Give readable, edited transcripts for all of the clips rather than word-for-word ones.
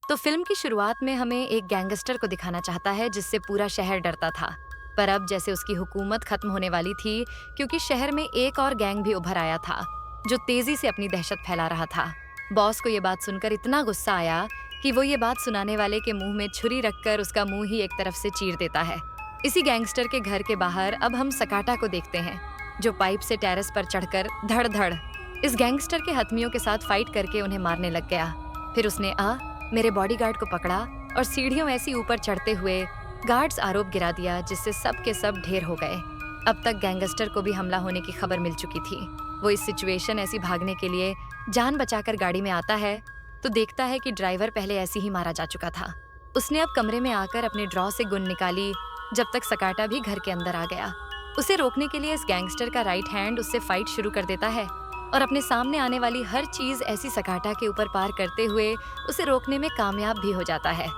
तो फिल्म की शुरुआत में हमें एक गैंगस्टर को दिखाना चाहता है जिससे पूरा शहर डरता था। पर अब जैसे उसकी हुकूमत खत्म होने वाली थी, क्योंकि शहर में एक और गैंग भी उभर आया था जो तेजी से अपनी दहशत फैला रहा था। बॉस को ये बात सुनकर इतना गुस्सा आया कि वो ये बात सुनाने वाले के मुंह में छुरी रखकर उसका मुंह ही एक तरफ से चीर देता है। इसी गैंगस्टर के घर के बाहर अब हम सकाटा को देखते हैं, जो पाइप से टेरेस पर चढ़कर धड़ धड़ इस गैंगस्टर के हथमियों के साथ फाइट करके उन्हें मारने लग गया। फिर उसने मेरे बॉडीगार्ड को पकड़ा और सीढ़ियों ऐसी ऊपर चढ़ते हुए गार्ड्स आरोप गिरा दिया, जिससे सब के सब ढेर हो गए। अब तक गैंगस्टर को भी हमला होने की खबर मिल चुकी थी। वो इस सिचुएशन ऐसी भागने के लिए जान बचाकर गाड़ी में आता है तो देखता है कि ड्राइवर पहले ऐसे ही मारा जा चुका था। उसने अब कमरे में आकर अपने ड्रॉ से गुन निकाली, जब तक सकाटा भी घर के अंदर आ गया। उसे रोकने के लिए इस गैंगस्टर का राइट हैंड उससे फाइट शुरू कर देता है और अपने सामने आने वाली हर चीज ऐसी सकाटा के ऊपर पार करते हुए उसे रोकने में कामयाब भी हो जाता है।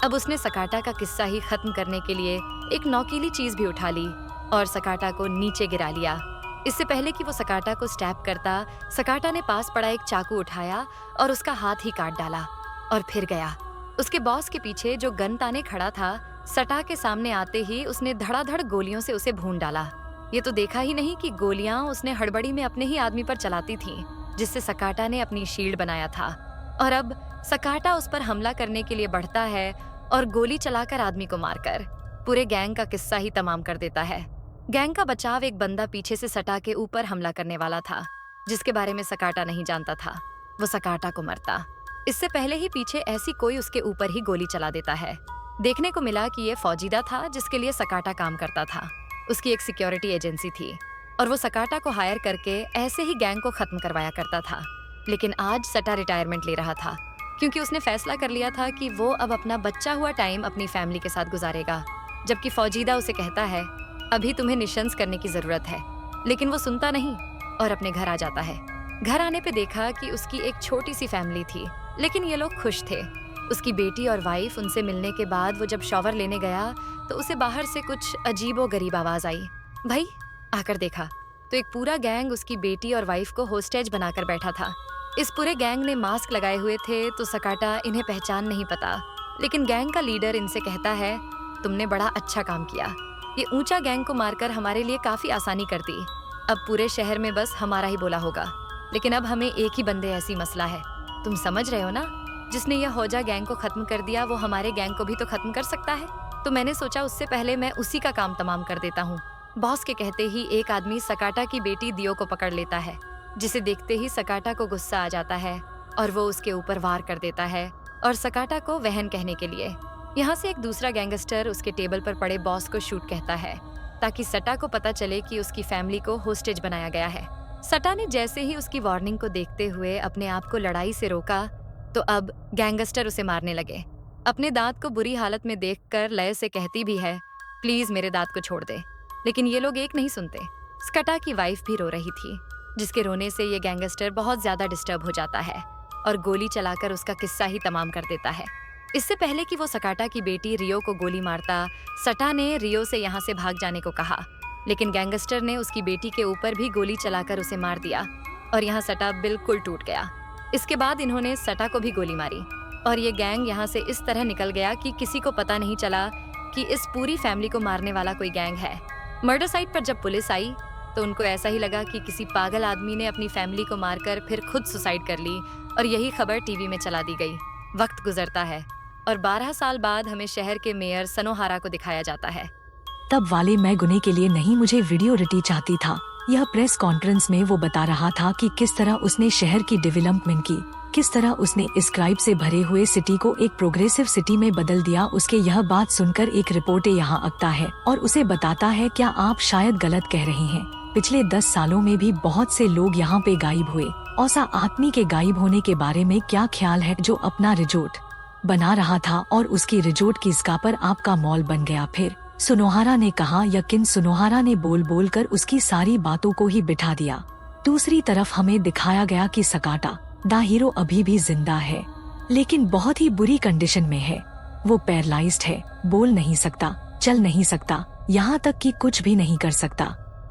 अब उसने सकाटा का किस्सा ही खत्म करने के लिए एक नौकीली चीज भी उठा ली और सकाटा को नीचे गिरा लिया। इससे पहले कि वो सकाटा को स्टैप करता, सकाटा ने पास पड़ा एक चाकू उठाया और उसका हाथ ही काट डाला और फिर गया। उसके बॉस के पीछे जो गन ताने खड़ा था, सटा के सामने आते ही उसने धड़ाधड़ गोलियों से उसे भून डाला। ये तो देखा ही नहीं कि गोलियां उसने हड़बड़ी में अपने ही आदमी पर चलाती थीं, जिससे सकाटा ने अपनी शील्ड बनाया था। और अब सकाटा उस पर हमला करने के लिए बढ़ता है और गोली चलाकर आदमी को मारकर पूरे गैंग का किस्सा ही तमाम कर देता है। गैंग का बचाव एक बंदा पीछे से सटा के ऊपर हमला करने वाला था, जिसके बारे में सकाटा नहीं जानता था। वो सकाटा को मरता इससे पहले ही पीछे ऐसी कोई उसके ऊपर ही गोली चला देता है। देखने को मिला कि ये फौजीदा था जिसके लिए सकाटा काम करता था। उसकी एक सिक्योरिटी एजेंसी थी और वो सकाटा को हायर करके ऐसे ही गैंग को खत्म करवाया करता था। लेकिन आज सटा रिटायरमेंट ले रहा था, क्योंकि उसने फैसला कर लिया था कि वो अब अपना बच्चा हुआ टाइम अपनी फैमिली के साथ गुजारेगा। जबकि फौजीदा उसे कहता है अभी तुम्हें निशंस करने की जरूरत है, लेकिन वो सुनता नहीं और अपने घर आ जाता है। घर आने पे देखा कि उसकी एक छोटी सी फैमिली थी, लेकिन ये लोग खुश थे। उसकी बेटी और वाइफ उनसे मिलने के बाद वो जब शॉवर लेने गया तो उसे बाहर से कुछ अजीबो गरीब आवाज आई। भाई आकर देखा तो एक पूरा गैंग उसकी बेटी और वाइफ को होस्टेज बनाकर बैठा था। इस पूरे गैंग ने मास्क लगाए हुए थे तो सकाटा इन्हें पहचान नहीं पता, लेकिन गैंग का लीडर इनसे कहता है तुमने बड़ा अच्छा काम किया। ये ऊंचा गैंग को मारकर हमारे लिए काफी आसानी कर दी। अब पूरे शहर में बस हमारा ही बोला होगा, लेकिन अब हमें एक ही बंदे ऐसी मसला है। तुम समझ रहे हो ना, जिसने यह हौजा गैंग को खत्म कर दिया वो हमारे गैंग को भी तो खत्म कर सकता है। तो मैंने सोचा उससे पहले मैं उसी का काम तमाम कर देता हूँ। बॉस के कहते ही एक आदमी सकाटा की बेटी दियो को पकड़ लेता है, जिसे देखते ही सकाटा को गुस्सा आ जाता है और वो उसके ऊपर वार कर देता है और सकाटा को वहन कहने के लिए। यहाँ से एक दूसरा गैंगस्टर उसके टेबल पर पड़े बॉस को शूट कहता है, ताकि सटा को पता चले कि उसकी फैमिली को होस्टेज बनाया गया है। सटा ने जैसे ही उसकी वार्निंग को देखते हुए अपने आप को लड़ाई से रोका तो अब गैंगस्टर उसे मारने लगे। अपने दांत को बुरी हालत में देखकर लय से कहती भी है प्लीज मेरे दांत को छोड़ दे, लेकिन ये लोग एक नहीं सुनते। स्कटा की वाइफ भी रो रही थी, जिसके रोने से ये गैंगस्टर बहुत ज्यादा डिस्टर्ब हो जाता है और गोली चलाकर उसका किस्सा ही तमाम कर देता है। इससे पहले कि वो सकाटा की बेटी रियो को गोली मारता, सटा ने रियो से यहाँ से भाग जाने को कहा, लेकिन गैंगस्टर ने उसकी बेटी के ऊपर भी गोली चलाकर उसे मार दिया और यहाँ सटा बिल्कुल टूट गया। इसके बाद इन्होंने सटा को भी गोली मारी और ये गैंग यहाँ से इस तरह निकल गया कि किसी को पता नहीं चला कि इस पूरी फैमिली को मारने वाला कोई गैंग है। मर्डर साइट पर जब पुलिस आई तो उनको ऐसा ही लगा कि किसी पागल आदमी ने अपनी फैमिली को मारकर फिर खुद सुसाइड कर ली और यही खबर टीवी में चला दी गई। वक्त गुजरता है और 12 साल बाद हमें शहर के मेयर सनोहारा को दिखाया जाता है। तब वाले मैं गुने के लिए नहीं, मुझे वीडियो रिटी चाहती था। यह प्रेस कॉन्फ्रेंस में वो बता रहा था कि किस तरह उसने शहर की डेवलपमेंट की, किस तरह उसने इस क्राइम से भरे हुए सिटी को एक प्रोग्रेसिव सिटी में बदल दिया। उसके यह बात सुनकर एक रिपोर्टर यहाँ आता है और उसे बताता है क्या आप शायद गलत कह रहे हैं, पिछले 10 सालों में भी बहुत से लोग यहाँ पे गायब हुए। औसा आदमी के गायब होने के बारे में क्या ख्याल है, जो अपना रिजोर्ट बना रहा था और उसकी रिजोर्ट की जगह पर आपका मॉल बन गया। फिर सुनोहारा ने कहा, यकीन सुनोहारा ने बोल बोल कर उसकी सारी बातों को ही बिठा दिया। दूसरी तरफ हमें दिखाया गया कि सकाटा द हीरो अभी भी जिंदा है, लेकिन बहुत ही बुरी कंडीशन में है। वो पैरालाइज्ड है, बोल नहीं सकता, चल नहीं सकता, यहाँ तक कि कुछ भी नहीं कर सकता।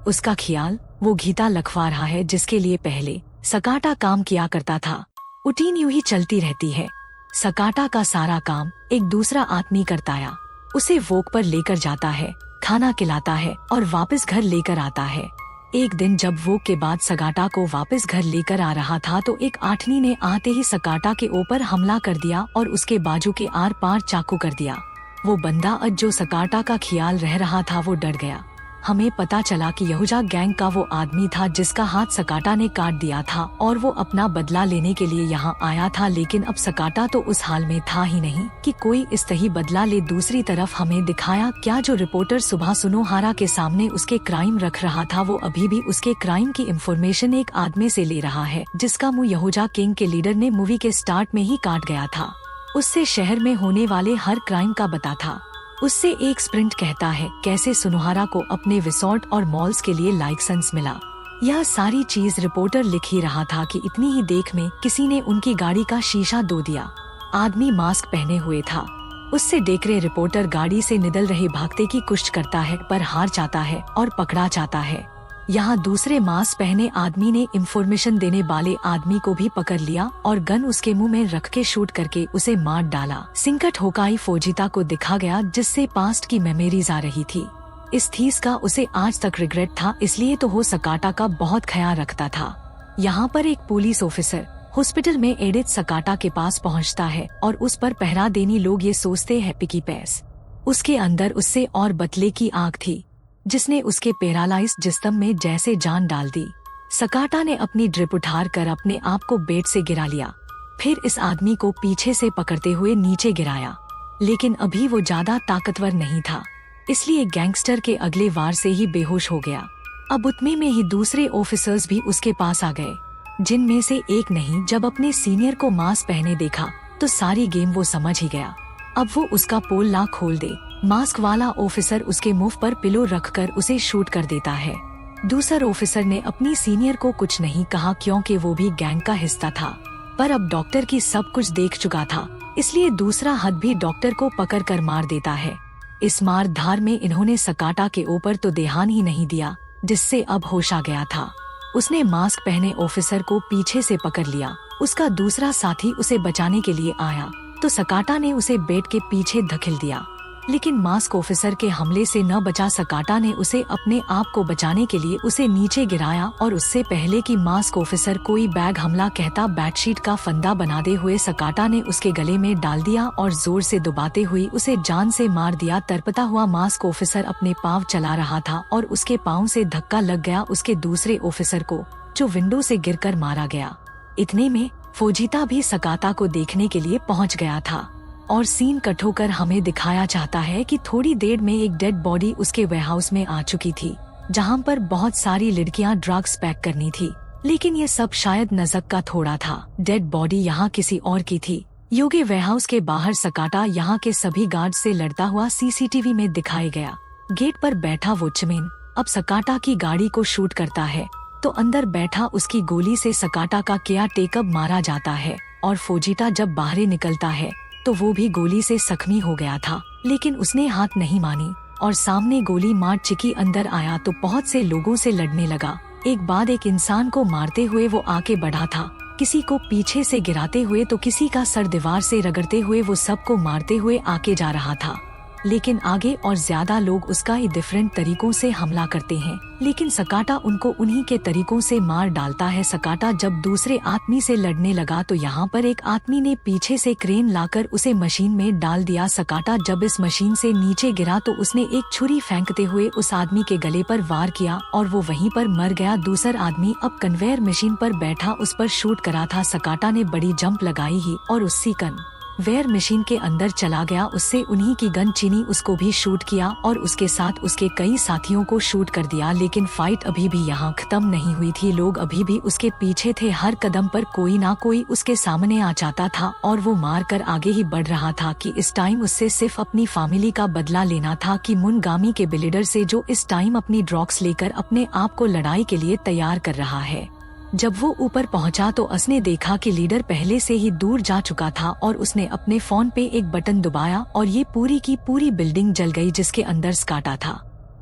उसका ख्याल वो गीता लखवा रहा है जिसके लिए पहले सकाटा काम किया करता था। रूटीन यूं ही चलती रहती है। सकाटा का सारा काम एक दूसरा आदमी करता है। उसे वोक पर लेकर जाता है, खाना खिलाता है और वापस घर लेकर आता है। एक दिन जब वोक के बाद सकाटा को वापस घर लेकर आ रहा था तो एक आठनी ने आते ही सकाटा के ऊपर हमला कर दिया और उसके बाजू के आर पार चाकू कर दिया। वो बंदा जो सकाटा का ख्याल रह रहा था वो डर गया। हमें पता चला कि यहूजा गैंग का वो आदमी था जिसका हाथ सकाटा ने काट दिया था और वो अपना बदला लेने के लिए यहाँ आया था। लेकिन अब सकाटा तो उस हाल में था ही नहीं कि कोई इस तरह बदला ले। दूसरी तरफ हमें दिखाया क्या जो रिपोर्टर सुबह सुनोहारा के सामने उसके क्राइम रख रहा था वो अभी भी उसके क्राइम की इंफॉर्मेशन एक आदमी से ले रहा है जिसका मुँह यहूजा गैंग के लीडर ने मूवी के स्टार्ट में ही काट गया था। उससे शहर में होने वाले हर क्राइम का पता था। उससे एक स्प्रिंट कहता है कैसे सुनोहारा को अपने रिसोर्ट और मॉल्स के लिए लाइसेंस मिला। यह सारी चीज रिपोर्टर लिख ही रहा था कि इतनी ही देख में किसी ने उनकी गाड़ी का शीशा धो दिया। आदमी मास्क पहने हुए था। उससे देख रहे रिपोर्टर गाड़ी से निकल रहे भागते की कोशिश करता है पर हार जाता है और पकड़ा जाता है। यहाँ दूसरे मास्क पहने आदमी ने इंफॉर्मेशन देने वाले आदमी को भी पकड़ लिया और गन उसके मुंह में रख के शूट करके उसे मार डाला। सिंकट होकाई फौजिता को दिखा गया जिससे पास्ट की मेमोरीज आ रही थी। इस चीज का उसे आज तक रिग्रेट था, इसलिए तो वो सकाटा का बहुत ख्याल रखता था। यहाँ पर एक पुलिस ऑफिसर हॉस्पिटल में एडिथ सकाटा के पास पहुँचता है और उस पर पहरा देनी लोग ये सोचते हैं पिकी पैस। उसके अंदर उससे और बतले की आग थी जिसने उसके पैरालाइज जिस्म में जैसे जान डाल दी। सकाटा ने अपनी ड्रिप उठार कर अपने आप को बेड से गिरा लिया, फिर इस आदमी को पीछे से पकड़ते हुए नीचे गिराया। लेकिन अभी वो ज्यादा ताकतवर नहीं था, इसलिए गैंगस्टर के अगले वार से ही बेहोश हो गया। अब उतने में ही दूसरे ऑफिसर्स भी उसके पास आ गए, जिनमें से एक नहीं जब अपने सीनियर को मास्क पहने देखा तो सारी गेम वो समझ ही गया। अब वो उसका पोल ना खोल दे। मास्क वाला ऑफिसर उसके मुंह पर पिलो रखकर उसे शूट कर देता है। दूसरा ऑफिसर ने अपनी सीनियर को कुछ नहीं कहा क्योंकि वो भी गैंग का हिस्सा था, पर अब डॉक्टर की सब कुछ देख चुका था, इसलिए दूसरा हद भी डॉक्टर को पकड़ कर मार देता है। इस मार धार में इन्होंने सकाटा के ऊपर तो ध्यान ही नहीं दिया, जिससे अब होश आ गया था। उसने मास्क पहने ऑफिसर को पीछे से पकड़ लिया। उसका दूसरा साथी उसे बचाने के लिए आया तो सकाटा ने उसे बेड के पीछे धकेल दिया, लेकिन मास्क ऑफिसर के हमले से न बचा सकाटा ने उसे अपने आप को बचाने के लिए उसे नीचे गिराया और उससे पहले कि मास्क ऑफिसर कोई बैग हमला कहता बेडशीट का फंदा बनाते हुए सकाटा ने उसके गले में डाल दिया और जोर से दबाते हुए उसे जान से मार दिया। तड़पता हुआ मास्क ऑफिसर अपने पाँव चला रहा था और उसके पाँव से धक्का लग गया उसके दूसरे ऑफिसर को, जो विंडो से गिरकर मारा गया। इतने में फौजिता भी सकाटा को देखने के लिए पहुँच गया था और सीन कट होकर हमें दिखाया जाता है कि थोड़ी देर में एक डेड बॉडी उसके वेयरहाउस में आ चुकी थी, जहां पर बहुत सारी लड़कियां ड्रग्स पैक करनी थी। लेकिन ये सब शायद नजक का थोड़ा था। डेड बॉडी यहाँ किसी और की थी। योगे वेयरहाउस के बाहर सकाटा यहाँ के सभी गार्ड से लड़ता हुआ सीसीटीवी में दिखाया गया। गेट पर बैठा वॉचमैन अब सकाटा की गाड़ी को शूट करता है तो अंदर बैठा उसकी गोली से सकाटा का केयर टेकअप मारा जाता है और फौजिता जब बाहर निकलता है तो वो भी गोली से जख्मी हो गया था, लेकिन उसने हाथ नहीं मानी और सामने गोली मार चिकी अंदर आया तो बहुत से लोगों से लड़ने लगा। एक बाद एक इंसान को मारते हुए वो आगे बढ़ा था, किसी को पीछे से गिराते हुए तो किसी का सर दीवार से रगड़ते हुए वो सबको मारते हुए आगे जा रहा था। लेकिन आगे और ज्यादा लोग उसका ही डिफरेंट तरीकों से हमला करते हैं, लेकिन सकाटा उनको उन्हीं के तरीकों से मार डालता है। सकाटा जब दूसरे आदमी से लड़ने लगा तो यहाँ पर एक आदमी ने पीछे से क्रेन लाकर उसे मशीन में डाल दिया। सकाटा जब इस मशीन से नीचे गिरा तो उसने एक छुरी फेंकते हुए उस आदमी के गले पर वार किया और वो वहीं पर मर गया। दूसरा आदमी अब कन्वेयर मशीन पर बैठा उस पर शूट करा था। सकाटा ने बड़ी जंप लगाई ही और उसी वेयर मशीन के अंदर चला गया। उससे उन्हीं की गन चीनी उसको भी शूट किया और उसके साथ उसके कई साथियों को शूट कर दिया। लेकिन फाइट अभी भी यहाँ खत्म नहीं हुई थी। लोग अभी भी उसके पीछे थे। हर कदम पर कोई ना कोई उसके सामने आ जाता था और वो मार कर आगे ही बढ़ रहा था कि इस टाइम उससे सिर्फ अपनी फैमिली का बदला लेना था कि मुनगामी के बिल्डर से, जो इस टाइम अपनी ड्रग्स लेकर अपने आप को लड़ाई के लिए तैयार कर रहा है। जब वो ऊपर पहुंचा तो उसने देखा कि लीडर पहले से ही दूर जा चुका था और उसने अपने फोन पे एक बटन दबाया और ये पूरी की पूरी बिल्डिंग जल गई जिसके अंदर सकाटा था।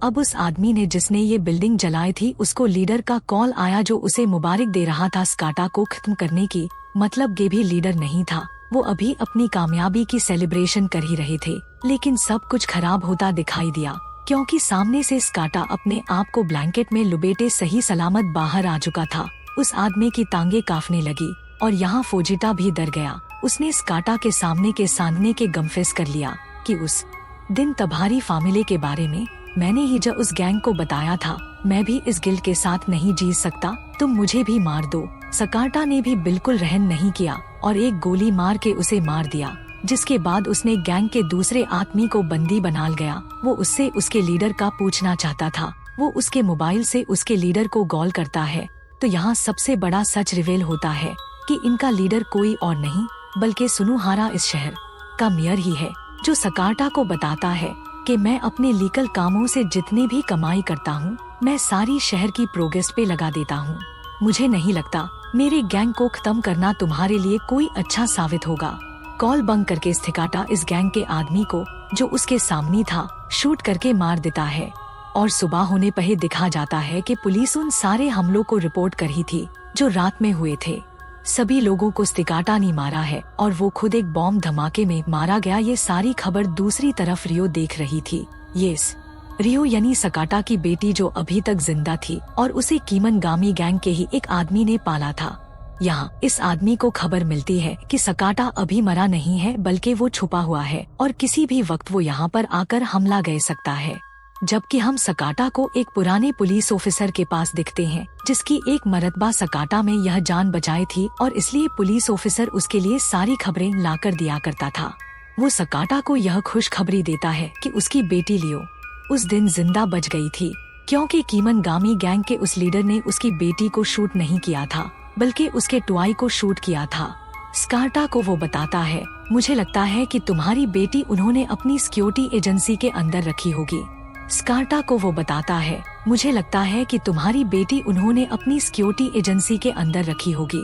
अब उस आदमी ने जिसने ये बिल्डिंग जलाई थी उसको लीडर का कॉल आया जो उसे मुबारक दे रहा था सकाटा को खत्म करने की। मतलब ये भी लीडर नहीं था, वो अभी अपनी कामयाबी की सेलिब्रेशन कर ही रहे थे, लेकिन सब कुछ खराब होता दिखाई दिया, क्योंकि सामने से स्काटा अपने आप को ब्लैंकेट में लुपेटे सही सलामत बाहर आ चुका था। उस आदमी की टांगे कांपने लगी और यहाँ फोजिटा भी डर गया। उसने स्काटा के सामने के सांधने के गमफेस कर लिया कि उस दिन तुम्हारी फैमिली के बारे में मैंने ही जो उस गैंग को बताया था, मैं भी इस गिल्ड के साथ नहीं जी सकता, तुम मुझे भी मार दो। स्काटा ने भी बिल्कुल रहम नहीं किया और एक गोली मार के उसे मार दिया, जिसके बाद उसने गैंग के दूसरे आदमी को बंदी बना गया। वो उससे उसके लीडर का पूछना चाहता था। वो उसके मोबाइल से उसके लीडर को कॉल करता है, तो यहाँ सबसे बड़ा सच रिवील होता है कि इनका लीडर कोई और नहीं बल्कि सुनुहारा इस शहर का मेयर ही है, जो स्काटा को बताता है कि मैं अपने लीगल कामों से जितनी भी कमाई करता हूँ, मैं सारी शहर की प्रोग्रेस पे लगा देता हूँ। मुझे नहीं लगता मेरे गैंग को खत्म करना तुम्हारे लिए कोई अच्छा साबित होगा। कॉल बंद करके स्काटा इस गैंग के आदमी को, जो उसके सामने था, शूट करके मार देता है। और सुबह होने पर ही दिखा जाता है कि पुलिस उन सारे हमलों को रिपोर्ट कर ही थी जो रात में हुए थे। सभी लोगों को स्काटा ने मारा है और वो खुद एक बॉम्ब धमाके में मारा गया। ये सारी खबर दूसरी तरफ रियो देख रही थी। यस, रियो यानी स्काटा की बेटी, जो अभी तक जिंदा थी और उसे कीमनगामी गैंग के ही एक आदमी ने पाला था। यहाँ इस आदमी को खबर मिलती है कि स्काटा अभी मरा नहीं है बल्कि वो छुपा हुआ है और किसी भी वक्त वो यहाँ पर आकर हमला कर सकता है। जबकि हम स्काटा को एक पुराने पुलिस ऑफिसर के पास दिखते हैं, जिसकी एक मरतबा स्काटा में यह जान बचाई थी और इसलिए पुलिस ऑफिसर उसके लिए सारी खबरें लाकर दिया करता था। वो स्काटा को यह खुशखबरी देता है कि उसकी बेटी लियो उस दिन जिंदा बच गई थी, क्योंकि कीमनगामी गैंग के उस लीडर ने उसकी बेटी को शूट नहीं किया था बल्कि उसके टॉय को शूट किया था। स्काटा को वो बताता है, मुझे लगता है कि तुम्हारी बेटी उन्होंने अपनी सिक्योरिटी एजेंसी के अंदर रखी होगी। स्काटा को वो बताता है, मुझे लगता है कि तुम्हारी बेटी उन्होंने अपनी सिक्योरिटी एजेंसी के अंदर रखी होगी।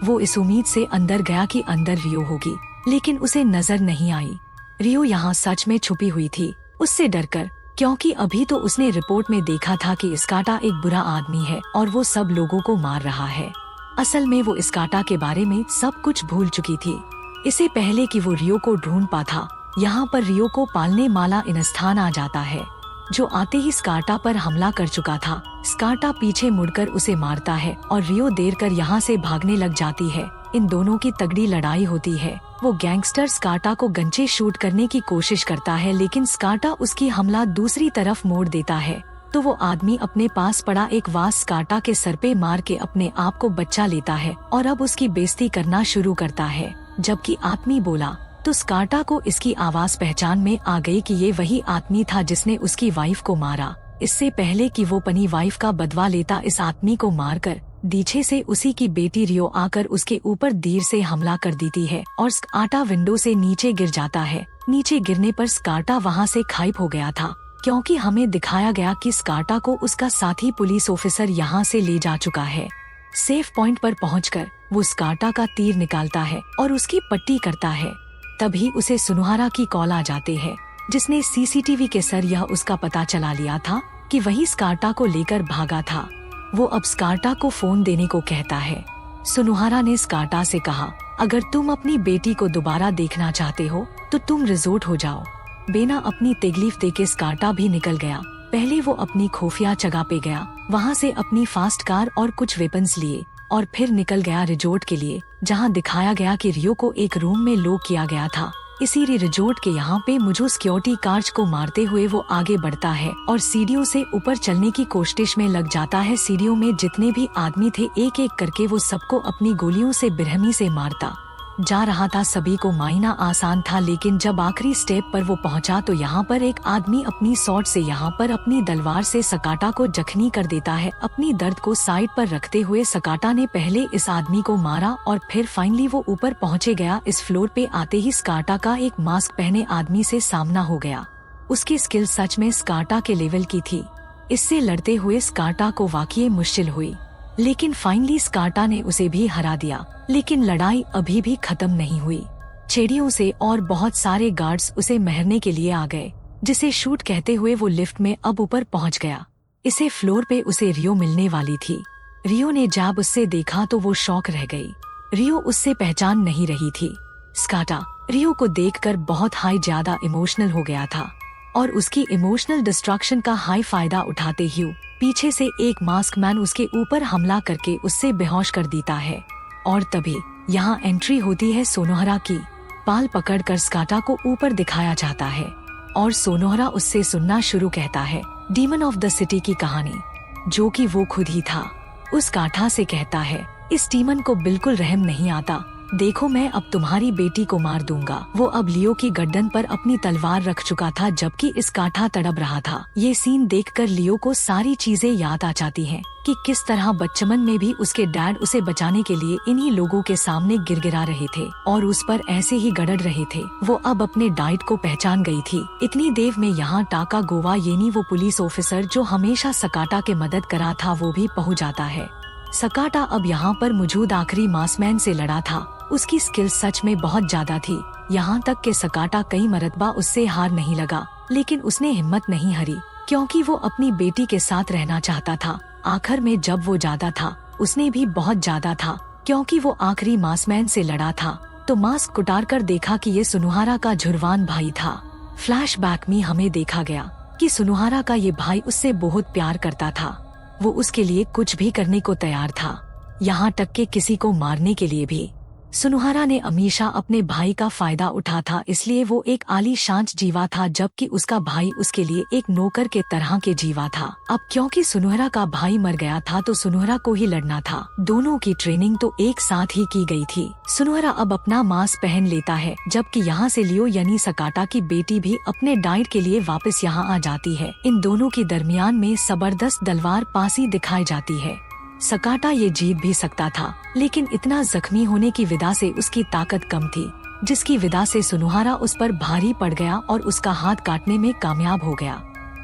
वो इस उम्मीद से अंदर गया कि अंदर रियो होगी, लेकिन उसे नजर नहीं आई। रियो यहाँ सच में छुपी हुई थी, उससे डरकर, क्योंकि अभी तो उसने रिपोर्ट में देखा था कि स्काटा एक बुरा आदमी है और वो सब लोगों को मार रहा है। असल में वो स्काटा के बारे में सब कुछ भूल चुकी थी। इससे पहले कि वो रियो को ढूंढ पाता, यहाँ पर रियो को पालने वाला इंसान आ जाता है, जो आते ही स्काटा पर हमला कर चुका था। स्काटा पीछे मुड़कर उसे मारता है और रियो देर कर यहाँ से भागने लग जाती है। इन दोनों की तगड़ी लड़ाई होती है। वो गैंगस्टर स्काटा को गंजे शूट करने की कोशिश करता है, लेकिन स्काटा उसकी हमला दूसरी तरफ मोड़ देता है। तो वो आदमी अपने पास पड़ा एक वास स्काटा के सर पे मार के अपने आप को बचा लेता है और अब उसकी बेइज्जती करना शुरू करता है। जबकि आदमी बोला तो स्काटा को इसकी आवाज पहचान में आ गई कि ये वही आदमी था जिसने उसकी वाइफ को मारा। इससे पहले कि वो अपनी वाइफ का बदला लेता, इस आदमी को मारकर पीछे से उसी की बेटी रियो आकर उसके ऊपर देर से हमला कर देती है और स्काटा विंडो से नीचे गिर जाता है। नीचे गिरने पर स्काटा वहाँ से गायब हो गया था, क्योंकि हमें दिखाया गया कि स्काटा को उसका साथी पुलिस ऑफिसर यहाँ से ले जा चुका है। सेफ पॉइंट पर पहुंचकर वो स्काटा का तीर निकालता है और उसकी पट्टी करता है। तभी उसे सुनुहारा की कॉल आ जाते हैं, जिसने सीसीटीवी के सर यह उसका पता चला लिया था कि वही स्काटा को लेकर भागा था। वो अब स्काटा को फोन देने को कहता है। सुनुहारा ने स्काटा से कहा, अगर तुम अपनी बेटी को दोबारा देखना चाहते हो तो तुम रिजोर्ट हो जाओ। बेना अपनी तकलीफ देके स्काटा भी निकल गया। पहले वो अपनी खुफिया जगह पे गया, वहाँ से अपनी फास्ट कार और कुछ वेपन्स लिए और फिर निकल गया रिजोर्ट के लिए, जहाँ दिखाया गया कि रियो को एक रूम में लॉक किया गया था। इसी रिजोर्ट के यहाँ पे मुझे सिक्योरिटी गार्ड को मारते हुए वो आगे बढ़ता है और सीढ़ियों से ऊपर चलने की कोशिश में लग जाता है। सीढ़ियों में जितने भी आदमी थे एक एक करके वो सबको अपनी गोलियों से बेरहमी से मारता जा रहा था। सभी को मारना आसान था, लेकिन जब आखिरी स्टेप पर वो पहुंचा तो यहाँ पर एक आदमी अपनी शॉट से यहाँ पर अपनी तलवार से स्काटा को जख्मी कर देता है। अपनी दर्द को साइड पर रखते हुए स्काटा ने पहले इस आदमी को मारा और फिर फाइनली वो ऊपर पहुँचे गया। इस फ्लोर पे आते ही स्काटा का एक मास्क पहने आदमी से सामना हो गया। उसकी स्किल सच में स्काटा के लेवल की थी। इससे लड़ते हुए स्काटा को वाकई मुश्किल हुई, लेकिन फाइनली स्काटा ने उसे भी हरा दिया। लेकिन लड़ाई अभी भी खत्म नहीं हुई। चिड़ियों से और बहुत सारे गार्ड्स उसे मारने के लिए आ गए, जिसे शूट कहते हुए वो लिफ्ट में अब ऊपर पहुंच गया। इसे फ्लोर पे उसे रियो मिलने वाली थी। रियो ने जब उससे देखा तो वो शॉक रह गई। रियो उससे पहचान नहीं रही थी। स्काटा रियो को देखकर बहुत ज्यादा इमोशनल हो गया था और उसकी इमोशनल डिस्ट्रक्शन का फायदा उठाते हुए पीछे से एक मास्क मैन उसके ऊपर हमला करके उससे बेहोश कर देता है। और तभी यहाँ एंट्री होती है सोनोहरा की। बाल पकड़कर स्काटा को ऊपर दिखाया जाता है और सोनोहरा उससे सुनना शुरू कहता है डीमन ऑफ द सिटी की कहानी, जो कि वो खुद ही था। उस काठा से कहता है इस डीमन को बिल्कुल रहम नहीं आता, देखो मैं अब तुम्हारी बेटी को मार दूंगा। वो अब लियो की गर्दन पर अपनी तलवार रख चुका था जबकि इस काठा तड़प रहा था। ये सीन देखकर लियो को सारी चीजें याद आ जाती हैं कि किस तरह बचपन में भी उसके डैड उसे बचाने के लिए इन्हीं लोगों के सामने गिड़गिड़ा रहे थे और उस पर ऐसे ही गड़ड़ रहे थे। वो अब अपने डाइट को पहचान गई थी। इतनी देर में यहाँ टाका गोवा यानी वो पुलिस ऑफिसर जो हमेशा सकाटा के मदद करा था वो भी पहुँच जाता है। सकाटा अब यहाँ पर मौजूद आखिरी मासमैन से लड़ा था। उसकी स्किल सच में बहुत ज्यादा थी, यहाँ तक कि सकाटा कई मरतबा उससे हार नहीं लगा, लेकिन उसने हिम्मत नहीं हारी क्योंकि वो अपनी बेटी के साथ रहना चाहता था। आखिर में जब वो ज्यादा था उसने भी बहुत ज्यादा था क्योंकि वो आखिरी मासमैन से लड़ा था तो मास्क उतार कर देखा कि ये सुनोहारा का झुरवान भाई था। फ्लैशबैक में हमें देखा गया कि सुनोहारा का ये भाई उससे बहुत प्यार करता था। वो उसके लिए कुछ भी करने को तैयार था, यहाँ तक कि किसी को मारने के लिए भी। सुनोहारा ने हमेशा अपने भाई का फायदा उठा था, इसलिए वो एक आलीशान जीवा था जबकि उसका भाई उसके लिए एक नौकर के तरह के जीवा था। अब क्योंकि सुनोहारा का भाई मर गया था तो सुनोहारा को ही लड़ना था। दोनों की ट्रेनिंग तो एक साथ ही की गई थी। सुनोहारा अब अपना मास्क पहन लेता है जबकि यहाँ से लियो यानी सकाटा की बेटी भी अपने डाइट के लिए वापस यहाँ आ जाती है। इन दोनों के दरमियान में जबरदस्त तलवार पासी दिखाई जाती है। सकाटा ये जीत भी सकता था लेकिन इतना जख्मी होने की वजह से उसकी ताकत कम थी, जिसकी वजह से सुनोहारा उस पर भारी पड़ गया और उसका हाथ काटने में कामयाब हो गया।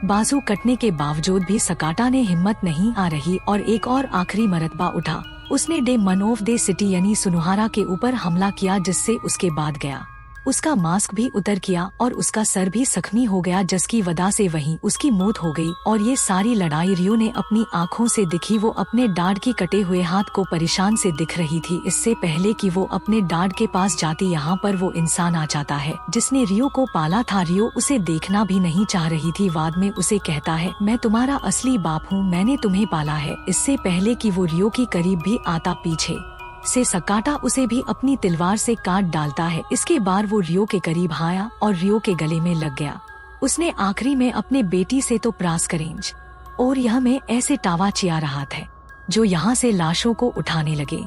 बाजू कटने के बावजूद भी सकाटा ने हिम्मत नहीं आ रही और एक और आखिरी मरतबा उठा। उसने डेमन ऑफ द सिटी यानी सुनोहारा के ऊपर हमला किया जिससे उसके बाद गया। उसका मास्क भी उतर किया और उसका सर भी जख्मी हो गया जिसकी वजह से वहीं उसकी मौत हो गई। और ये सारी लड़ाई रियो ने अपनी आँखों से दिखी। वो अपने डाड की कटे हुए हाथ को परेशान से दिख रही थी। इससे पहले कि वो अपने डाड के पास जाती यहाँ पर वो इंसान आ जाता है जिसने रियो को पाला था। रियो उसे देखना भी नहीं चाह रही थी। बाद में उसे कहता है मैं तुम्हारा असली बाप हूँ, मैंने तुम्हें पाला है। इससे पहले कि वो रियो की करीब भी आता पीछे से सकाटा उसे भी अपनी तलवार से काट डालता है। इसके बाद वो रियो के करीब आया और रियो के गले में लग गया। उसने आखिरी में अपने बेटी से तो प्रास करेंज और यह में ऐसे टावा चिया रहा था जो यहाँ से लाशों को उठाने लगे।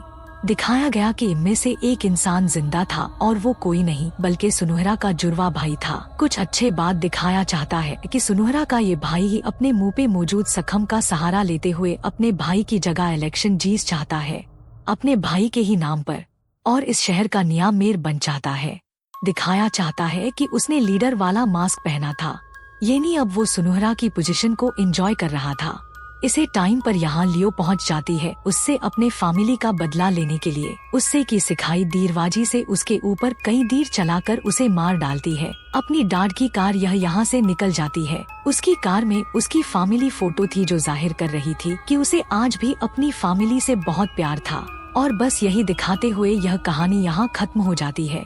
दिखाया गया कि इनमें से एक इंसान जिंदा था और वो कोई नहीं बल्कि सुनोहारा का जुड़वा भाई था। कुछ अच्छे बात दिखाया चाहता है कि सुनोहारा का ये भाई ही अपने मुंह पे मौजूद जख्म का सहारा लेते हुए अपने भाई की जगह इलेक्शन जीत चाहता है अपने भाई के ही नाम पर और इस शहर का नया मेयर बन जाता है। दिखाया चाहता है कि उसने लीडर वाला मास्क पहना था, यानी अब वो सुनोहारा की पोजीशन को एंजॉय कर रहा था। इसे टाइम पर यहाँ लियो पहुँच जाती है उससे अपने फैमिली का बदला लेने के लिए। उससे की सिखाई दीरवाजी से उसके ऊपर कई तीर चलाकर उसे मार डालती है। अपनी डाड की कार यह यहाँ से निकल जाती है। उसकी कार में उसकी फैमिली फोटो थी जो जाहिर कर रही थी कि उसे आज भी अपनी फैमिली से बहुत प्यार था। और बस यही दिखाते हुए यह कहानी यहाँ खत्म हो जाती है।